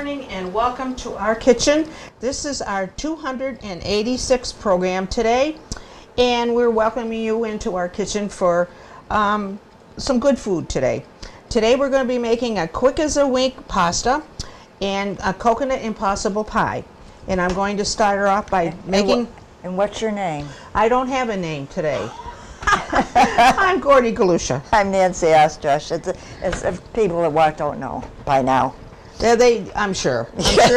morning and welcome to our kitchen. This is our 286th program today, and we're welcoming you into our kitchen for some good food today. Today we're going to be making a quick as a wink pasta and a coconut impossible pie. And I'm going to start her off by making... And what's your name? I don't have a name today. I'm Gordy Galusha. I'm Nancy Ostrush. It's if people at work don't know by now. I'm sure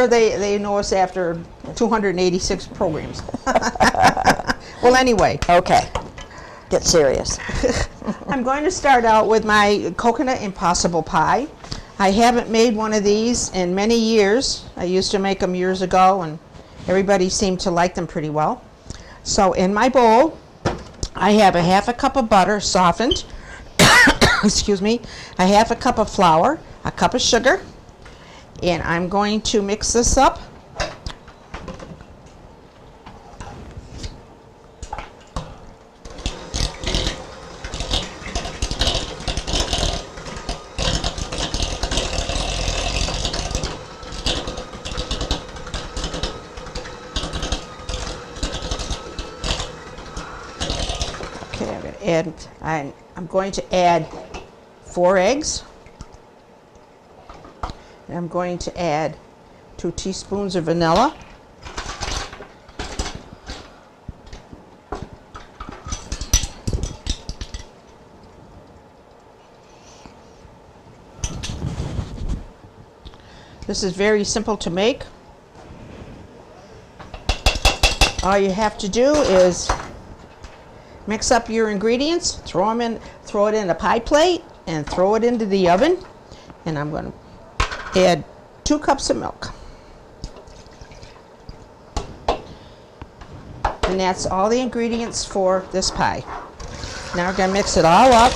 they know us after 286 programs. Well, anyway. Okay, get serious. I'm going to start out with my coconut impossible pie. I haven't made one of these in many years. I used to make them years ago, and everybody seemed to like them pretty well. So in my bowl, I have a half a cup of butter softened, excuse me, a half a cup of flour, a cup of sugar, and I'm going to mix this up. I'm going to add 4 eggs. And I'm going to add 2 teaspoons of vanilla. This is very simple to make. All you have to do is mix up your ingredients, throw it in a pie plate, and throw it into the oven. And I'm going to add 2 cups of milk. And that's all the ingredients for this pie. Now we're going to mix it all up.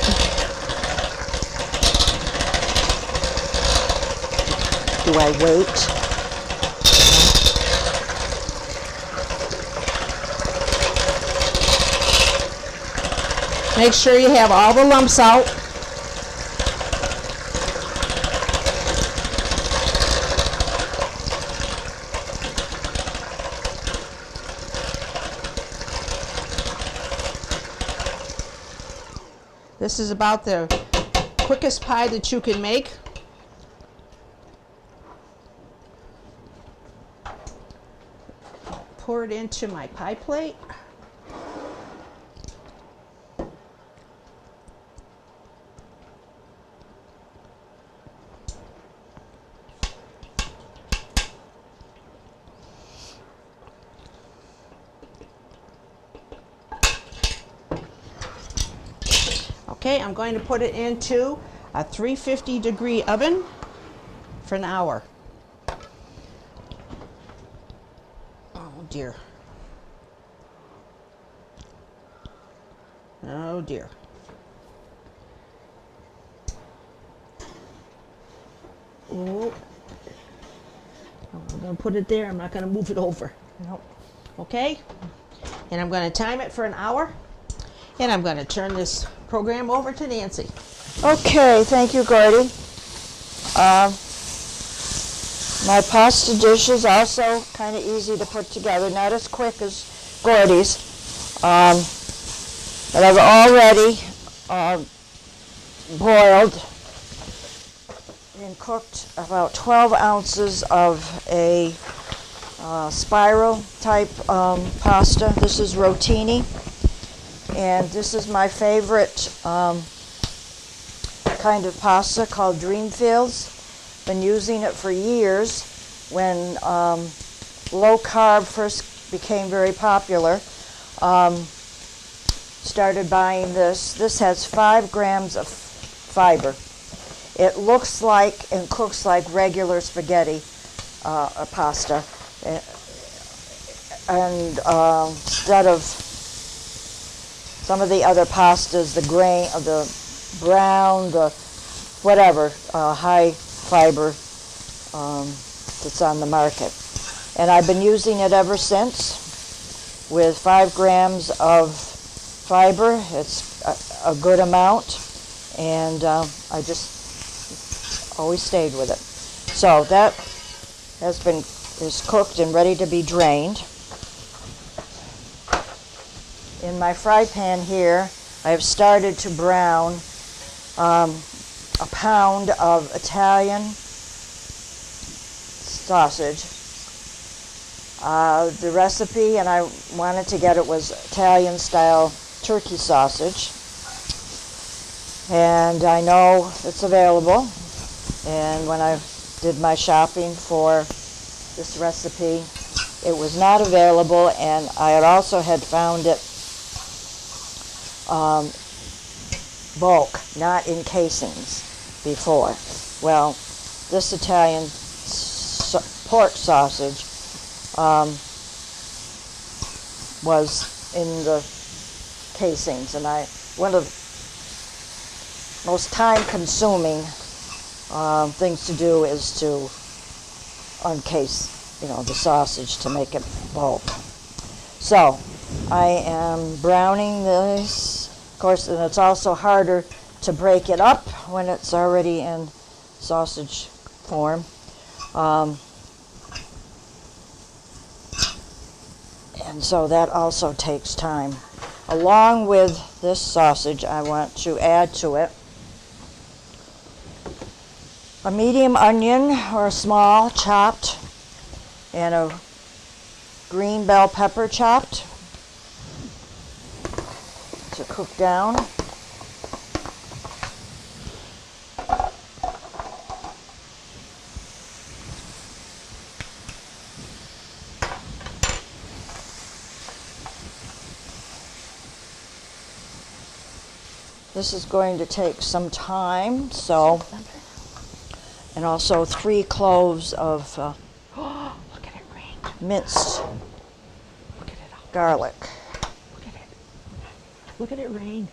Do I wait? Make sure you have all the lumps out. This is about the quickest pie that you can make. Pour it into my pie plate. Okay, I'm going to put it into a 350-degree oven for an hour. Oh dear. Oh dear. Oh. I'm going to put it there. I'm not going to move it over. Nope. Okay? And I'm going to time it for an hour. And I'm going to turn this program over to Nancy. Okay, thank you, Gordy. My pasta dish is also kind of easy to put together, not as quick as Gordy's. But I've already boiled and cooked about 12 ounces of a spiral type pasta. This is rotini. And this is my favorite kind of pasta called Dreamfields. Been using it for years. When low carb first became very popular, started buying this. This has 5 grams of fiber. It looks like and cooks like regular spaghetti pasta. And instead of some of the other pastas, the grain, the brown, the whatever, high fiber that's on the market. And I've been using it ever since with 5 grams of fiber. It's a good amount, and I just always stayed with it. So that is cooked and ready to be drained. In my fry pan here, I have started to brown a pound of Italian sausage. The recipe, and I wanted to get it, was Italian style turkey sausage. And I know it's available. And when I did my shopping for this recipe, it was not available, and I had found it bulk, not in casings before. Well, this Italian pork sausage was in the casings, and one of the most time-consuming things to do is to uncase, the sausage to make it bulk. So I am browning this, of course, and it's also harder to break it up when it's already in sausage form. And so that also takes time. Along with this sausage, I want to add to it a medium onion or a small chopped, and a green bell pepper chopped to cook down. This is going to take some time, and also 3 cloves of Look at it rain. minced Look at it all. garlic. Look at it. Look at it rain.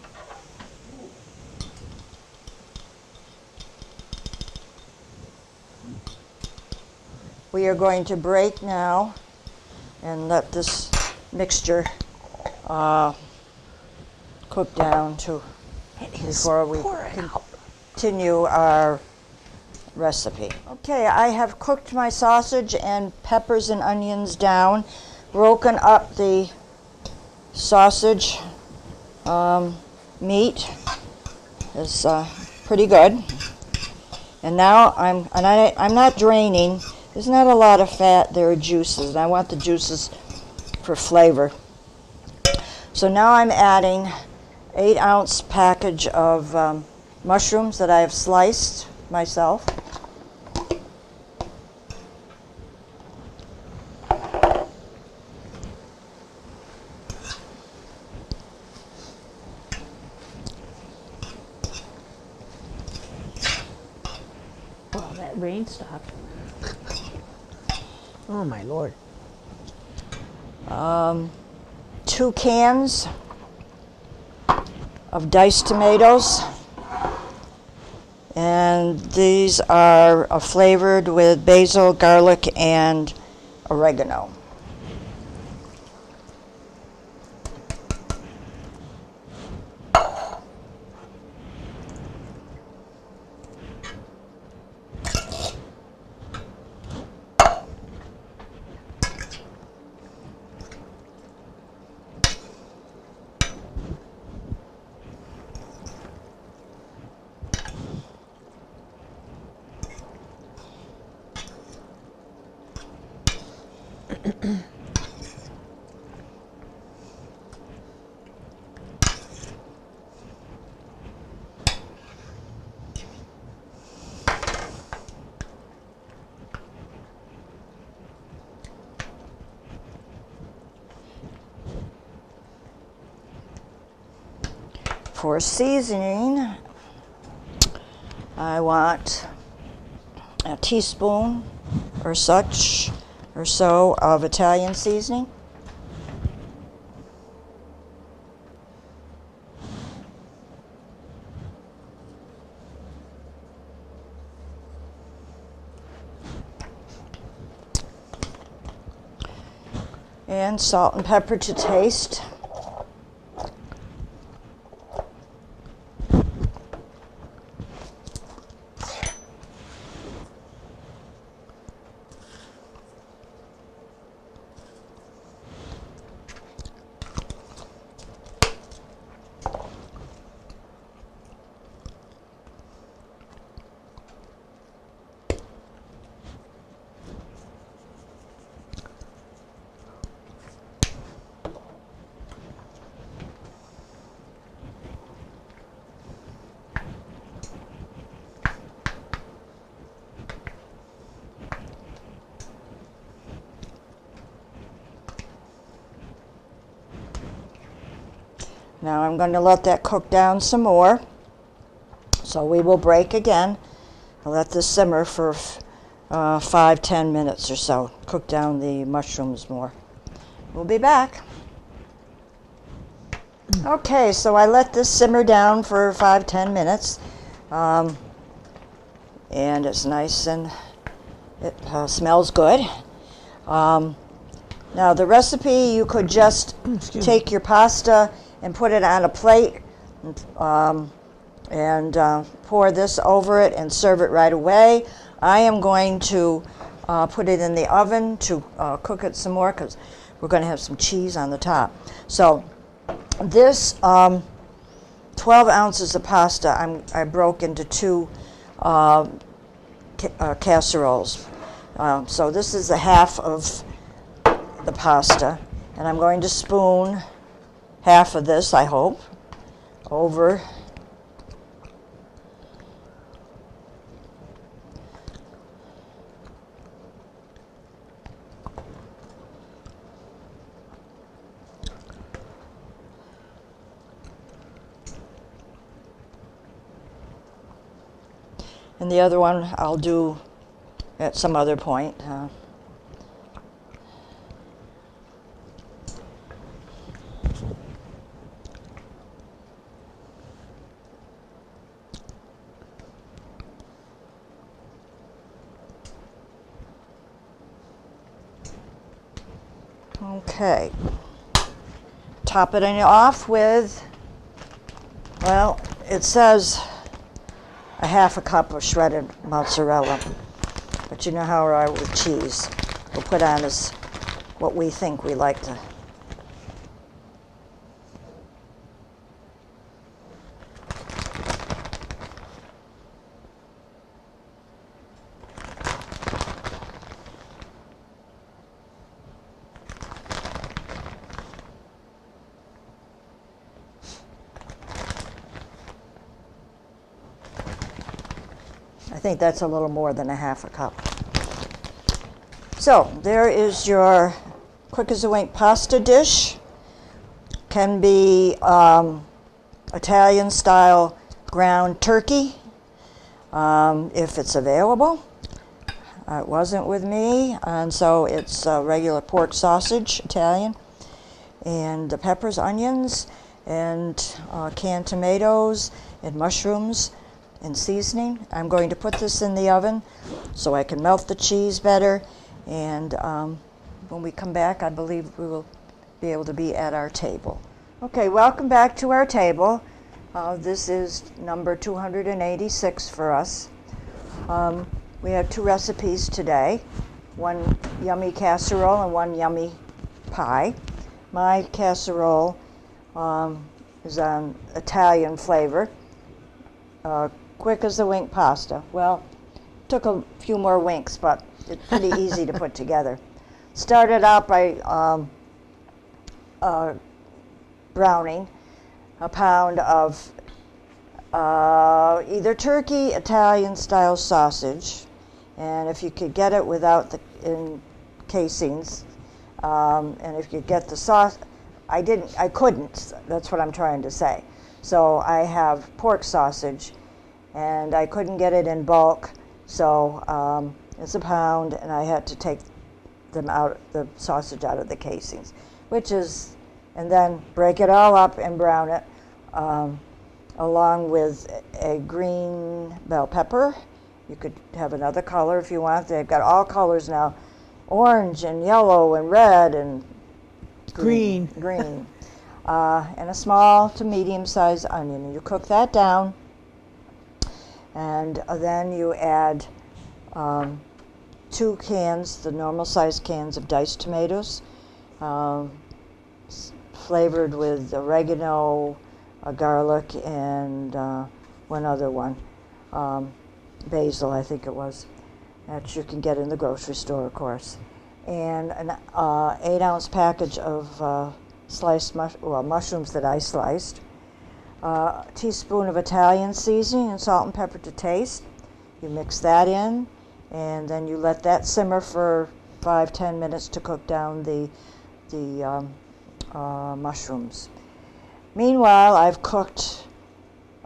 We are going to break now and let this mixture cook down before we continue our recipe. Okay, I have cooked my sausage and peppers and onions down, broken up the sausage meat. It's pretty good. And now I'm not draining. There's not a lot of fat. There are juices, and I want the juices for flavor. So now I'm adding 8-ounce package of mushrooms that I have sliced myself. Well, that rain stopped. Oh my Lord. 2 cans of diced tomatoes, and these are flavored with basil, garlic, and oregano. For seasoning, I want a teaspoon or so of Italian seasoning. And salt and pepper to taste. Now I'm going to let that cook down some more. So we will break again and let this simmer for 5-10 minutes or so. Cook down the mushrooms more. We'll be back. Okay, so I let this simmer down for 5-10 minutes. And it's nice and it smells good. Now the recipe, you could just take your pasta and put it on a plate and pour this over it and serve it right away. I am going to put it in the oven to cook it some more because we're going to have some cheese on the top. So this 12 ounces of pasta I broke into 2 casseroles. So this is the half of the pasta, and I'm going to spoon half of this, I hope, over and the other one I'll do at some other point. Okay, top it off with, well, it says a half a cup of shredded mozzarella, but you know how we are with cheese. We'll put on as what we think we like to. I think that's a little more than a half a cup. So there is your quick as a wink pasta dish. Can be Italian style ground turkey if it's available. It wasn't with me, and so it's regular pork sausage, Italian, and the peppers, onions, and canned tomatoes and mushrooms and seasoning. I'm going to put this in the oven so I can melt the cheese better, and when we come back, I believe we will be able to be at our table. Okay, welcome back to our table. This is number 286 for us. We have 2 recipes today, one yummy casserole and one yummy pie. My casserole is on Italian flavor. Quick as a wink pasta. Well, took a few more winks, but it's pretty easy to put together. Started out by browning a pound of either turkey, Italian style sausage, and if you could get it without the casings, and if you get the sauce, I couldn't, that's what I'm trying to say. So I have pork sausage, and I couldn't get it in bulk, so it's a pound, and I had to take the sausage out of the casings, and then break it all up and brown it, along with a green bell pepper. You could have another color if you want. They've got all colors now, orange and yellow and red and green. And a small to medium-sized onion. And you cook that down, and then you add 2 cans, the normal-sized cans of diced tomatoes, flavored with oregano, garlic, and one other one, basil, I think it was, that you can get in the grocery store, of course, and an 8-ounce package of sliced mushrooms that I sliced, a teaspoon of Italian seasoning and salt and pepper to taste. You mix that in, and then you let that simmer for 5-10 minutes to cook down the mushrooms. Meanwhile, I've cooked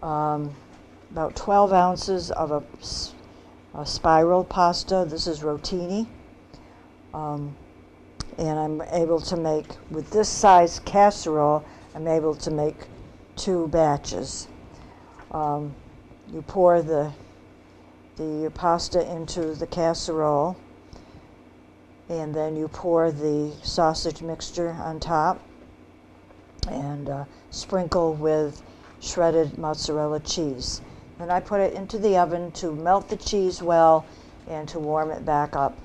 about 12 ounces of a spiral pasta. This is rotini. And I'm able to make, with this size casserole, I'm able to make 2 batches. You pour the pasta into the casserole, and then you pour the sausage mixture on top and sprinkle with shredded mozzarella cheese. Then I put it into the oven to melt the cheese well and to warm it back up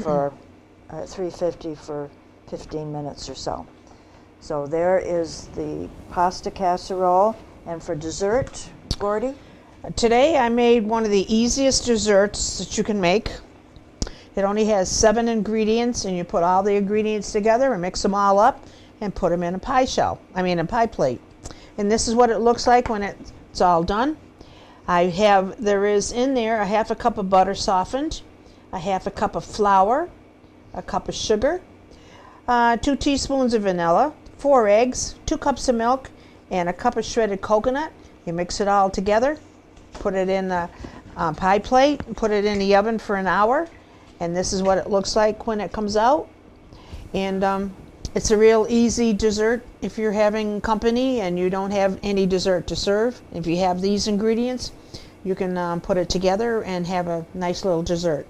for 350 for 15 minutes or so. So there is the pasta casserole. And for dessert, Gordy? Today I made one of the easiest desserts that you can make. It only has 7 ingredients, and you put all the ingredients together and mix them all up and put them in a pie plate. And this is what it looks like when it's all done. There is in there a half a cup of butter softened, a half a cup of flour, a cup of sugar, 2 teaspoons of vanilla, 4 eggs, 2 cups of milk, and a cup of shredded coconut. You mix it all together, put it in a pie plate, and put it in the oven for an hour. And this is what it looks like when it comes out. And it's a real easy dessert if you're having company and you don't have any dessert to serve. If you have these ingredients, you can put it together and have a nice little dessert.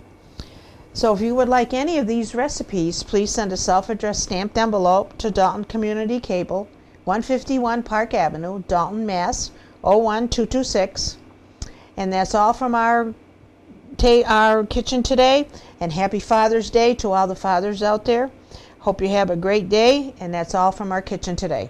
So if you would like any of these recipes, please send a self-addressed stamped envelope to Dalton Community Cable, 151 Park Avenue, Dalton, Mass. 01226. And that's all from our kitchen today. And happy Father's Day to all the fathers out there. Hope you have a great day. And that's all from our kitchen today.